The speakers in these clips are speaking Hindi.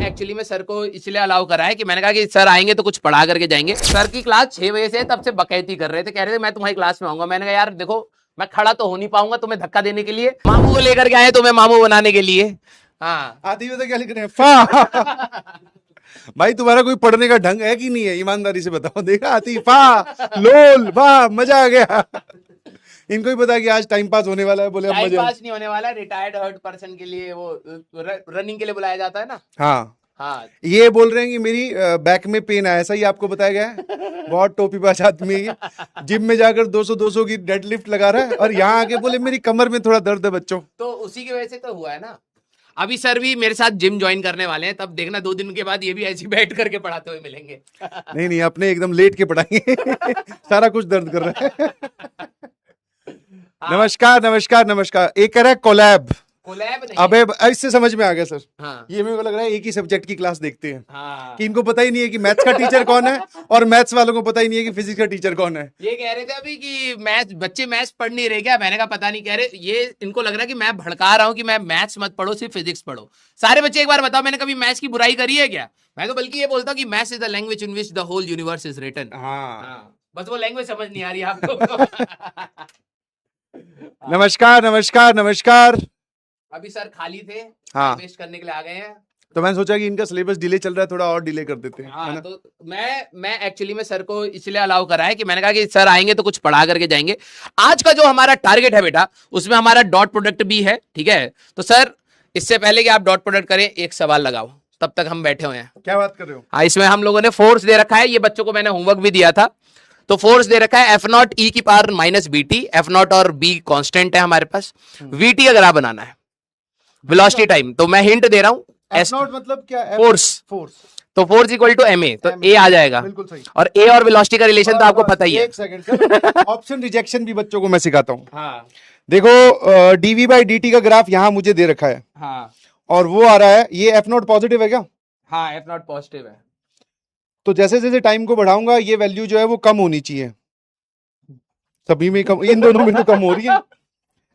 एक्चुअली में सर को इसलिए अलाउ करा है कि मैंने कहा कि सर आएंगे तो कुछ पढ़ा करके जाएंगे। सर की क्लास 6 बजे से तब से बकैती कर रहे थे, कह रहे थे मैं तुम्हारी क्लास में आऊंगा। मैंने कहा यार देखो मैं खड़ा तो हो नहीं पाऊंगा तुम्हें धक्का देने के लिए, मामू को लेकर के आए तुम्हें मामू बनाने के लिए। हाँ आती हुई तो क्या लिख रहे हैं फा भाई तुम्हारा कोई पढ़ने का ढंग है कि नहीं है, ईमानदारी से बताओ। देखा आती फा लोल वाह मजा आ गया। इनको ही पता कि आज टाइम पास होने वाला है, बोले अब टाइम मजा। पास नहीं होने वाला, रिटायर्ड हर्ट पर्सन के लिए वो रनिंग के लिए बुलाया जाता है ना। हाँ हाँ ये बोल रहे हैं कि मेरी बैक में पेन है, ऐसा ही आपको बताया गया है। बहुत टोपीबाज आदमी है ये, जिम में जाकर 200 की डेडलिफ्ट लगा रहा है और यहाँ आके बोले मेरी कमर में थोड़ा दर्द है बच्चों। तो उसी की वजह से तो हुआ है ना। अभी सर भी मेरे साथ जिम ज्वाइन करने वाले हैं, तब देखना 2 दिन के बाद ये भी ऐसी बैठ करके पढ़ाते हुए मिलेंगे। नहीं नहीं अपने एकदम लेट के पढ़ाएंगे सारा कुछ दर्द कर रहा है। नमस्कार नमस्कार नमस्कार। एक कह रहा है कोलैब। कोलैब नहीं। अबे इससे समझ में आ गया सर। हाँ। ये मेरे को लग रहा है एक ही सब्जेक्ट की क्लास देखते हैं। हाँ। कि इनको पता ही नहीं है कि मैथ्स का टीचर कौन है और मैथ्स वालों को पता ही नहीं है कि फिजिक्स का टीचर कौन है। ये कह रहे थे अभी कि मैथ्स बच्चे मैथ्स पढ़ नहीं रहे क्या, मैंने कहा पता नहीं, कह रहे ये इनको लग रहा है कि मैं भड़का रहा हूँ कि मैं मैथ्स मत पढ़ो सिर्फ फिजिक्स पढ़ो। सारे बच्चे एक बार बताओ मैंने कभी मैथ्स की बुराई करी है क्या? मैं तो बल्कि ये बोलता हूँ कि maths is the language in which the whole universe is written. हाँ बस वो लैंग्वेज समझ नहीं आ रही आपको। नमस्कार नमस्कार नमस्कार। अभी सर खाली थे, हाँ वेस्ट करने के लिए आ गए हैं। तो मैंने सोचा कि इनका सिलेबस डिले चल रहा है, थोड़ा और डिले कर देते हैं। हाँ तो मैं एक्चुअली में सर को इसलिए अलाउ करा है कि मैंने कहा कि सर आएंगे तो कुछ पढ़ा करके जाएंगे। आज का जो हमारा टारगेट है बेटा उसमें हमारा डॉट प्रोडक्ट भी है, ठीक है। तो सर इससे पहले कि आप डॉट प्रोडक्ट करें एक सवाल लगाओ, तब तक हम बैठे हुए हैं। क्या बात कर रहे हो? हाँ इसमें हम लोगों ने फोर्स दे रखा है, ये बच्चों को मैंने होमवर्क भी दिया था। तो फोर्स दे रखा है एफ नॉट ई की power minus B T, F naught और बी कांस्टेंट है हमारे पास, वी टी अगर आप बनाना है वेलोसिटी टाइम। तो मैं हिंट दे रहा हूं एफ नॉट मतलब क्या? फोर्स। तो force equal to M A, तो ए आ जाएगा। बिल्कुल सही। और ए और वेलोसिटी का रिलेशन तो आपको पता ही है। एक सेकंड ऑप्शन रिजेक्शन भी बच्चों को मैं सिखाता हूँ। हाँ देखो डीवी बाई डी टी का ग्राफ यहाँ मुझे दे रखा है। हाँ और वो आ रहा है, ये एफ नॉट पॉजिटिव है क्या? हाँ एफ नॉट पॉजिटिव है। तो जैसे जैसे टाइम को बढ़ाऊंगा ये वैल्यू जो है वो कम होनी चाहिए, सभी में कम, इन दोनों में तो कम हो रही है।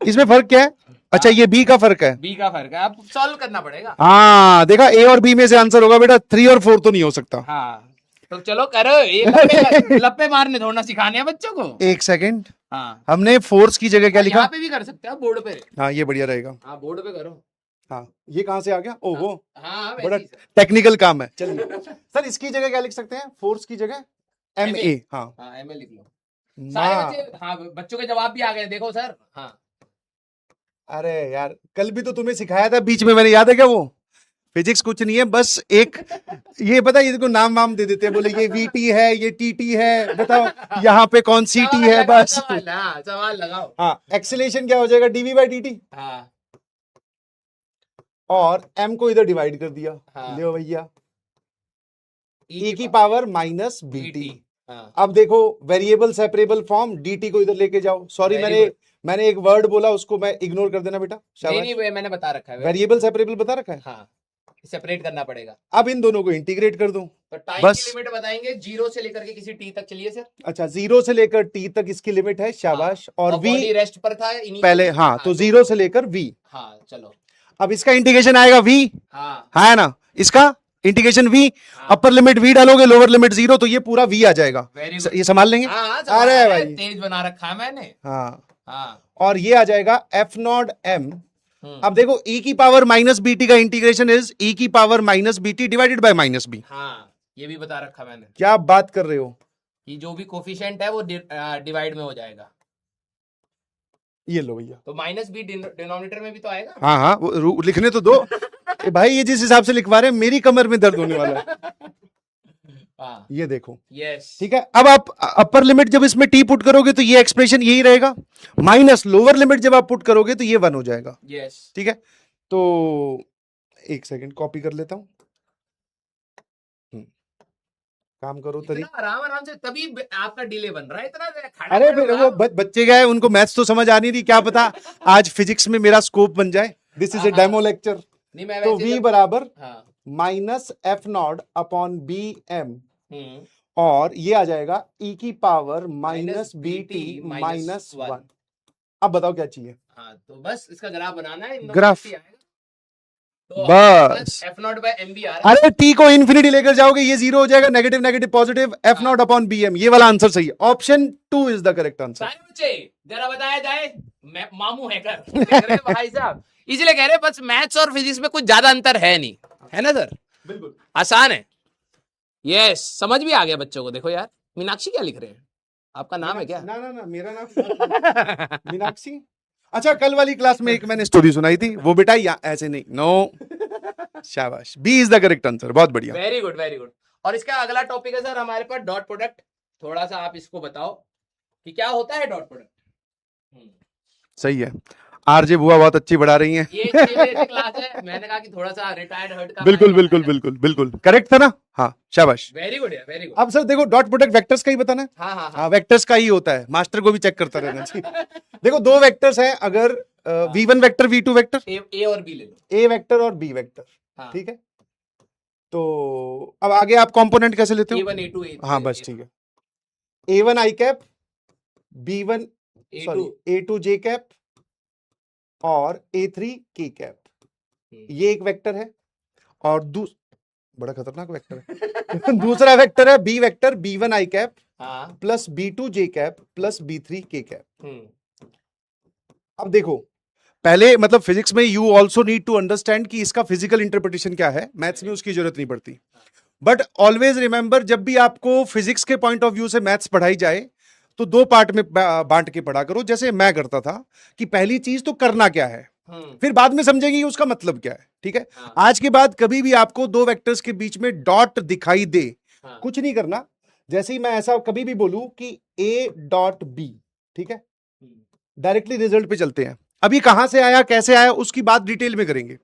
इसमें फर्क क्या है? अच्छा ये बी का फर्क है। बी का फर्क है, अब सॉल्व करना पड़ेगा। हाँ देखा, ए और बी में से आंसर होगा बेटा, 3 और 4 तो नहीं हो सकता। हाँ तो चलो करो, ये लप्पे लप्पे मारने थोड़ा सिखाने हैं बच्चों को। एक सेकंड, हाँ हमने फोर्स की जगह क्या लिखा? यहाँ पे भी कर सकते हो बोर्ड पे। हाँ ये बढ़िया रहेगा। हाँ बोर्ड पे करो। हाँ ये कहाँ से आ गया? ओहो हाँ बड़ा वैसे ही सर। टेक्निकल काम है। चलिए सर इसकी जगह क्या लिख सकते हैं? फोर्स की जगह एम ए। हाँ हाँ एम ए लिख लो। सारे माँ। बच्चे, हाँ बच्चों के जवाब भी आ गए देखो सर। हाँ अरे यार कल भी तो तुम्हें सिखाया था बीच में, मैंने, याद है क्या? वो फिजिक्स कुछ नहीं है, बस एक ये पता है, इसको नाम वाम दे देते हैं, बोले ये वीटी है, ये टीटी है, बताओ यहाँ पे कौन सी टी है, बस। सवाल लगाओ। हाँ एक्सेलेरेशन क्या हो जाएगा? DV by D T. हाँ और एम को इधर डिवाइड कर दिया। हाँ। ले भैया ई की पावर माइनस बी टी। हाँ। अब देखो वेरिएबल सेपरेबल फॉर्म, dt को इधर लेके जाओ। सॉरी मैंने एक वर्ड बोला, उसको मैं इग्नोर कर देना बेटा। नहीं मैंने बता रखा है, वेरिएबल सेपरेबल बता रखा है। हाँ सेपरेट करना पड़ेगा। अब इन दोनों को इंटीग्रेट कर दो। तो टाइम बस। की लिमिट बताएंगे 0 से लेकर के किसी टी तक। चलिए सर। अच्छा 0 से लेकर t तक इसकी लिमिट है, शाबाश। और v रेस्ट पर था पहले। हाँ तो 0 से लेकर v। हाँ चलो अब इसका इंटीग्रेशन आएगा v। हाँ है ना, इसका integration v। Upper limit v डालोगे, लोअर लिमिट 0, तो ये पूरा v आ जाएगा। ये संभाल लेंगे। अरे भाई तेज बना रखा है मैंने। हाँ हाँ और ये आ जाएगा एफ नॉट एम। अब देखो e की पावर माइनस बी टी का इंटीग्रेशन इज e की power minus B T divided by minus B. हाँ ये भी बता रखा मैंने। क्या बात कर रहे हो? कि जो भी कोफिशिएंट है वो डिवाइड में हो जाएगा। ये लो भैया। तो माइनस बी डिनोमिनेटर में भी तो आएगा। हाँ हाँ वो लिखने तो दो। भाई ये जिस हिसाब से लिखवा रहे हैं मेरी कमर में दर्द होने वाला है। हाँ ये देखो। यस ठीक है, अब आप अपर लिमिट जब इसमें टी पुट करोगे तो ये एक्सप्रेशन यही रहेगा, माइनस लोअर लिमिट जब आप पुट करोगे तो ये 1 हो जाएगा। यस ठीक है, तो एक सेकंड कॉपी कर लेता हूं। काम करो तरी। आराम आराम से, तभी आपका डिले बन रहा है इतना खड़ा। अरे फिर वो बच्चे गए, उनको मैथ्स तो समझ आ नहीं रही, क्या पता आज फिजिक्स में मेरा स्कोप बन जाए। This is a demo lecture. तो v बराबर minus F naught upon B M, और ये आ जाएगा e की power minus B T minus 1। अब बताओ क्या चाहिए? हाँ तो बस इसका ग्राफ बनाना है। ग्राफ तो बस F naught by M B आ रहा है। अरे टी को इन्फिनिटी लेकर जाओगे ये जीरो हो जाएगा, negative negative positive, F naught upon B M, ये वाला आंसर सही है। Option 2 is the correct answer. सारे बच्चे जरा बताया जाए, मैं मामू है कर भाई साहब, इसलिए कह रहे बस मैथ्स और फिजिक्स में कुछ ज्यादा अंतर है नहीं, है ना सर? बिल्कुल आसान है। यस, समझ भी आ गया बच्चों को। देखो यार, मीनाक्षी क्या लिख रहे हैं? आपका नाम है क्या? ना ना ना, मेरा नाम मीनाक्षी। अच्छा, कल वाली क्लास में एक मैंने स्टोरी सुनाई थी, वो बेटा या ऐसे नहीं, नो। शाबाश, B is the correct answer, बहुत बढ़िया। Very good very good. और इसका अगला टॉपिक है सर हमारे पास डॉट प्रोडक्ट। थोड़ा सा आप इसको बताओ कि क्या होता है डॉट प्रोडक्ट। सही है, आरजे बुआ बहुत अच्छी बढ़ा रही हैं। ये 6 बजे से क्लास है, मैंने कहा कि थोड़ा सा रिटायर्ड हर्ट का बिल्कुल बिल्कुल बिल्कुल बिल्कुल करेक्ट था ना? हाँ शाबाश। वेरी गुड है, वेरी गुड। अब सर देखो, डॉट प्रोडक्ट वेक्टर्स का ही बताना है। हाँ हाँ हाँ, वेक्टर्स का ही होता है, मास्टर को भी चेक करता रहना चाहिए। देखो, दो वेक्टर्स हैं, अगर v1 वेक्टर v2 वेक्टर, ए और बी ले लो, ए वेक्टर और बी वेक्टर, हाँ। ठीक है। तो अब आगे आप कंपोनेंट कैसे लेते हो? A1 A2 A3 हाँ बस ठीक है, A1 I cap, B1 A2 sorry A2 J cap और A3 के कैप, ये एक वेक्टर है। और बड़ा खतरनाक वेक्टर है। दूसरा वेक्टर है B vector, B1 I cap plus B2 J cap plus B3 K cap. अब देखो, पहले मतलब फिजिक्स में you also need to understand कि इसका फिजिकल इंटरप्रिटेशन क्या है, मैथ्स में उसकी जरूरत नहीं पड़ती। बट ऑलवेज रिमेंबर, जब भी आपको फिजिक्स के पॉइंट ऑफ व्यू से मैथ्स पढ़ाई जाए तो दो पार्ट में बांट के पढ़ा करो, जैसे मैं करता था कि पहली चीज तो करना क्या है, फिर बाद में समझेंगे कि उसका मतलब क्या है, ठीक है। आज के बाद कभी भी आपको दो वेक्टर्स के बीच में डॉट दिखाई दे, कुछ नहीं करना, जैसे ही मैं ऐसा कभी भी बोलूं कि ए डॉट बी, ठीक है, डायरेक्टली रिजल्ट पे चलते हैं। अभी कहां से आया कैसे आया उसकी बात डिटेल में करेंगे,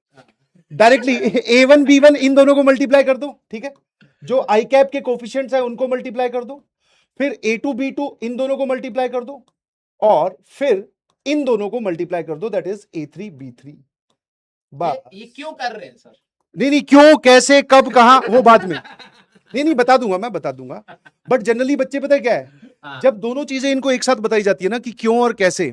डायरेक्टली A1 B1 इन दोनों को मल्टीप्लाई कर दो, ठीक है, जो आई कैप के कोफिशिएंट्स है उनको मल्टीप्लाई कर दो, फिर A2 B2 इन दोनों को मल्टीप्लाई कर दो, और फिर इन दोनों को मल्टीप्लाई कर दो, दैट इज A3 B3। ये क्यों कर रहे हैं सर? नहीं, क्यों कैसे कब कहां वो बाद में, नहीं बता दूंगा, मैं बता दूंगा। बट जनरली बच्चे पता है क्या है, जब दोनों चीजें इनको एक साथ बताई जाती है ना कि क्यों और कैसे,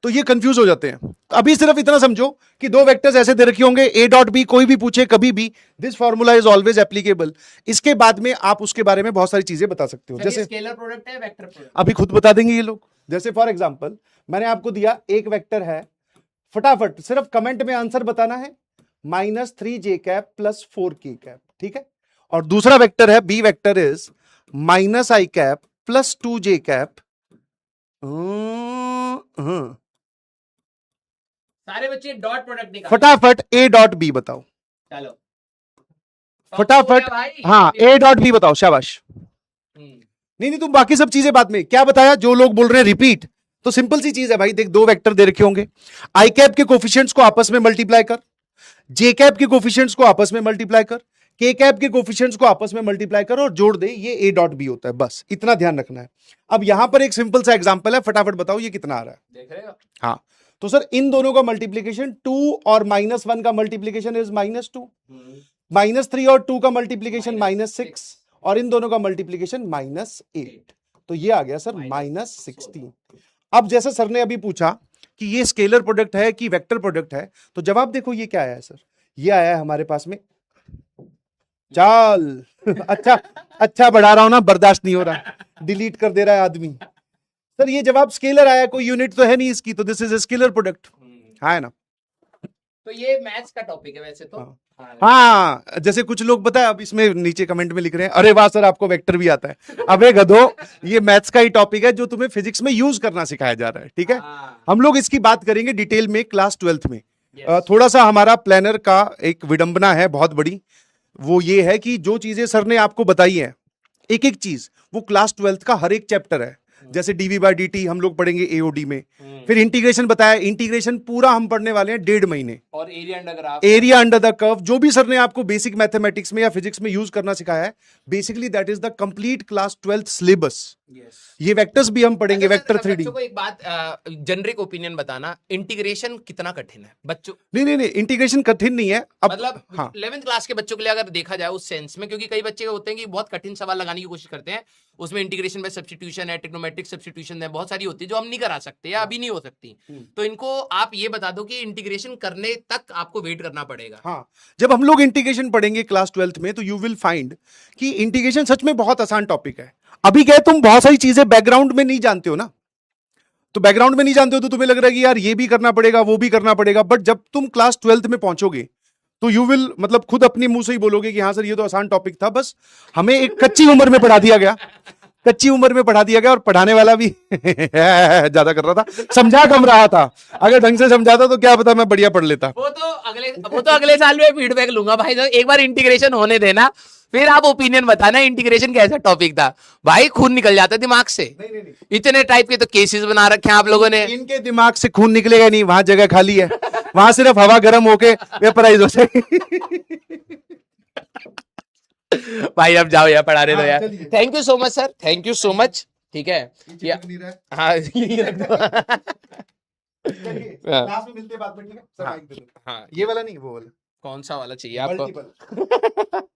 तो ये कंफ्यूज हो जाते हैं। अभी सिर्फ इतना समझो कि दो वेक्टर्स ऐसे दे रखे होंगे, ए डॉट बी, कोई भी पूछे कभी भी, this formula is always applicable. इसके बाद में आप उसके बारे में बहुत सारी चीजें बता सकते हो, जैसे स्केलर प्रोडक्ट है, वेक्टर प्रोडक्ट, अभी खुद बता देंगे ये लोग। जैसे फॉर एग्जांपल मैंने आपको दिया एक वेक्टर है, फटाफट सिर्फ कमेंट में आंसर बताना है, -3 जे कैप प्लस 4 के कैप, ठीक है। और दूसरा वेक्टर है B vector is -i cap plus 2 J cap. सारे बच्चे डॉट प्रोडक्ट निकाल, फटाफट ए डॉट बी बताओ, चलो फटाफट। हाँ, ए डॉट बी बताओ, शाबाश। नहीं, तुम बाकी सब चीजें बाद में। क्या बताया, जो लोग बोल रहे हैं रिपीट, तो सिंपल सी चीज है भाई, देख दो वेक्टर दे रखे होंगे, आई कैप के कोफिशिएंट्स को आपस में मल्टीप्लाई कर, जे कैप के कोफिशिएंट्स को आपस में मल्टीप्लाई कर, के कैप के कोफिशिएंट्स को आपस में मल्टीप्लाई कर और जोड़ दे, ये ए डॉट बी होता है। बस इतना ध्यान रखना है। अब यहां पर एक सिंपल सा एग्जांपल है, फटाफट बताओ ये कितना आ रहा है, देख रहे हो? हाँ, तो सर इन दोनों का मल्टीप्लीकेशन 2 और -1 का मल्टीप्लीकेशन इज -2, -3 और 2 का मल्टीप्लीकेशन -6, और इन दोनों का मल्टीप्लीकेशन -8, तो ये आ गया सर -16। अब जैसा सर ने अभी पूछा कि ये स्केलर प्रोडक्ट है कि वेक्टर प्रोडक्ट है, तो जवाब देखो ये क्या आया है सर, ये आया है हमारे पास में, चाल अच्छा बढ़ा रहा हूं ना, बर्दाश्त नहीं हो रहा, डिलीट कर दे रहा है आदमी। सर ये जवाब स्केलर आया, कोई यूनिट तो है नहीं इसकी, तो this is a scalar product, है ना। तो ये मैथ्स का टॉपिक है वैसे तो। हाँ, जैसे कुछ लोग पता है अब इसमें नीचे कमेंट में लिख रहे हैं, अरे वाह सर आपको वेक्टर भी आता है। अबे गधो, ये मैथ्स का ही टॉपिक है जो तुम्हें फिजिक्स में यूज करना सिखाया जा रहा है, ठीक है। हम लोग इसकी बात करेंगे डिटेल में क्लास 12th में। थोड़ा सा हमारा प्लानर का एक विडंबना है बहुत बड़ी, वो ये है कि जो चीजें सर ने आपको बताई है, एक एक चीज वो क्लास 12th का हर एक चैप्टर है। जैसे dv/dt हम लोग पढ़ेंगे एओडी में, फिर इंटीग्रेशन बताया, इंटीग्रेशन पूरा हम पढ़ने वाले हैं 1.5 महीने, और एरिया अंडर द कर्व, जो भी सर ने आपको बेसिक मैथमेटिक्स में या फिजिक्स में यूज करना सिखाया है, basically that is the complete class 12th syllabus. ये वेक्टर्स भी हम पढ़ेंगे, वेक्टर 3D। बच्चों को एक बात जेनरिक ओपिनियन बताना, इंटीग्रेशन कितना कठिन है बच्चों? नहीं, इंटीग्रेशन कठिन नहीं है। अब मतलब 11th क्लास के बच्चों के लिए अगर देखा जाए उस सेंस में, क्योंकि कई बच्चे होते हैं कि बहुत कठिन सवाल लगाने की कोशिश करते हैं, उसमें इंटीग्रेशन में सब्स्टिट्यूशन है, ट्रिग्नोमेट्री मैट्रिक्स सब्स्टिट्यूशन है, बहुत सारी होती है जो हम नहीं करा सकते या अभी नहीं हो सकती। तो इनको आप ये बता दो कि इंटीग्रेशन करने तक आपको वेट करना पड़ेगा। हाँ, जब हम लोग इंटीग्रेशन पढ़ेंगे क्लास 12th में तो यू विल फाइंड कि इंटीग्रेशन सच में बहुत आसान टॉपिक है। अभी क्या है, तुम बहुत सारी चीजें बैकग्राउंड में नहीं जानते हो ना, तो बैकग्राउंड में नहीं जानते हो तो तुम्हें लग रहा है कि यार ये भी करना पड़ेगा वो भी करना पड़ेगा, बट जब तुम क्लास 12th में पहुंचोगे तो यू विल मतलब खुद अपने मुंह से ही बोलोगे कि हाँ सर ये तो आसान टॉपिक था, बस हमें एक कच्ची उम्र में पढ़ा दिया गया, कच्ची उम्र में पढ़ा दिया गया, और पढ़ाने वाला भी ज्यादा कर रहा था, समझा कम रहा था। अगर ढंग से समझाता तो क्या पता मैं बढ़िया पढ़ लेता। वो तो अगले साल में फीडबैक लूंगा भाई, तो एक बार इंटीग्रेशन होने देना, फिर आप ओपिनियन बताना इंटीग्रेशन कैसा टॉपिक था। भाई खून निकल जाता है दिमाग से। नहीं। इतने टाइप के तो केसेस बना रखे हैं आप लोगों ने। इनके दिमाग से खून निकलेगा नहीं, वहां जगह खाली है, वहां सिर्फ हवा गर्म होके वेपराइज हो जाएगी। भाई अब जाओ यार, पढ़ा रहे दो यार। चलिए। Thank you so much sir, thank you so much. ठीक है हाँ यही रख दो। क्लास में मिलते हैं बाद में, ठीक है सर? हाँ। माइक दे दो। हाँ ये वाला नहीं, वो वाला कौन सा वाला चाहिए आपको? मल्टीपल।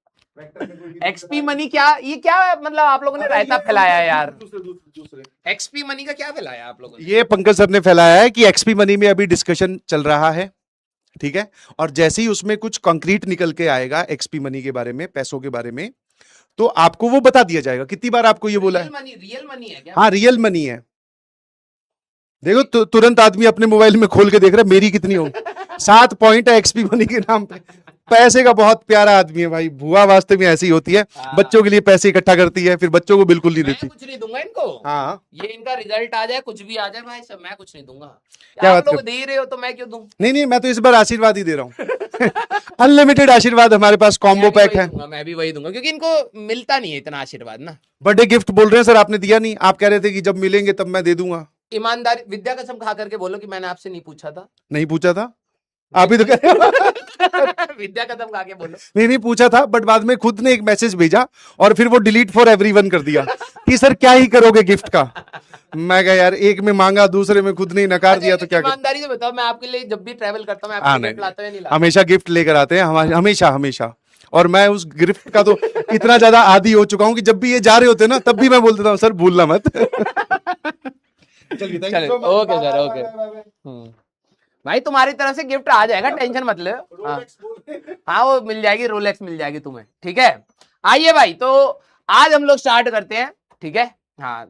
एक्सपी मनी क्या, ये क्या मतलब आप लोगों ने रायता फैलाया है यार? दूसरे एक्सपी मनी का क्या फैलाया आप लोगों ने? ये पंकज सर ने फैलाया है कि एक्सपी मनी में अभी डिस्कशन चल रहा है, ठीक है, और जैसे ही उसमें कुछ कंक्रीट निकल के आएगा एक्सपी मनी के बारे में, पैसों के बारे में, तो आपको वो बता दिया जाएगा। कितनी बार आपको ये बोला है? रियल मनी है क्या? हाँ रियल मनी है। देखो तुरंत आदमी अपने मोबाइल में खोल के देख रहा है मेरी कितनी होगी। 7 पॉइंट है एक्सपी मनी के नाम पे। पैसे का बहुत प्यारा आदमी है भाई, बुआ वास्ते में ऐसी होती है, बच्चों के लिए पैसे इकट्ठा करती है, फिर बच्चों को बिल्कुल नहीं मैं देती। कुछ नहीं दूंगा इनको। हाँ ये इनका रिजल्ट आ जाए, कुछ भी आ जाए भाई सब, मैं कुछ नहीं दूंगा। क्या आप बात लोग कर- दे ही रहे हो तो मैं क्यों दूं? नहीं, मैं तो इस बार आशीर्वाद ही दे रहा हूँ। अनलिमिटेड आशीर्वाद हमारे पास कॉम्बो पैक है। मैं भी वही दूंगा क्योंकि इनको मिलता नहीं है इतना आशीर्वाद ना। बर्थडे गिफ्ट बोल रहे हैं सर, आपने दिया नहीं, आप कह रहे थे कि जब मिलेंगे तब मैं दे दूंगा। ईमानदारी विद्या कसम खा करके बोलो कि मैंने आपसे नहीं पूछा था। नहीं पूछा था, आप ही तो कह रहे हो। विद्या कसम खा के बोलो। नहीं पूछा था, बट बाद में खुद ने एक मैसेज भेजा और फिर वो डिलीट फॉर एवरीवन कर दिया कि सर क्या ही करोगे गिफ्ट का। मैं कहा यार एक में मांगा दूसरे में खुद ने नकार दिया तो क्या कर... ईमानदारी से बताओ, मैं आपके लिए जब भी ट्रैवल करता हूँ मैं आपके लिए गिफ्ट लाता हूं या नहीं लाता? हमेशा गिफ्ट लेकर आते हैं, हमेशा हमेशा। और मैं उस गिफ्ट का तो इतना ज्यादा आदी हो चुका हूँ कि जब भी ये जा रहे होते हैं ना तब भी मैं बोल देता हूँ सर भूलना मत। चलिए ओके सर, ओके। भाई तुम्हारी तरफ से गिफ्ट आ जाएगा, टेंशन मत लो। हाँ वो मिल जाएगी, रोलेक्स मिल जाएगी तुम्हें, ठीक है। आइए भाई, तो आज हम लोग स्टार्ट करते हैं, ठीक है। हाँ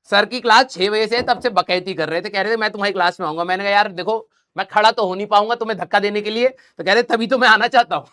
सर की क्लास 6 बजे से, तब से बकैती कर रहे थे, कह रहे थे मैं तुम्हारी क्लास में आऊंगा। मैंने कहा यार देखो मैं खड़ा तो हो नहीं पाऊंगा तुम्हें धक्का देने के लिए, तो कह रहे तभी तो मैं आना चाहता हूँ।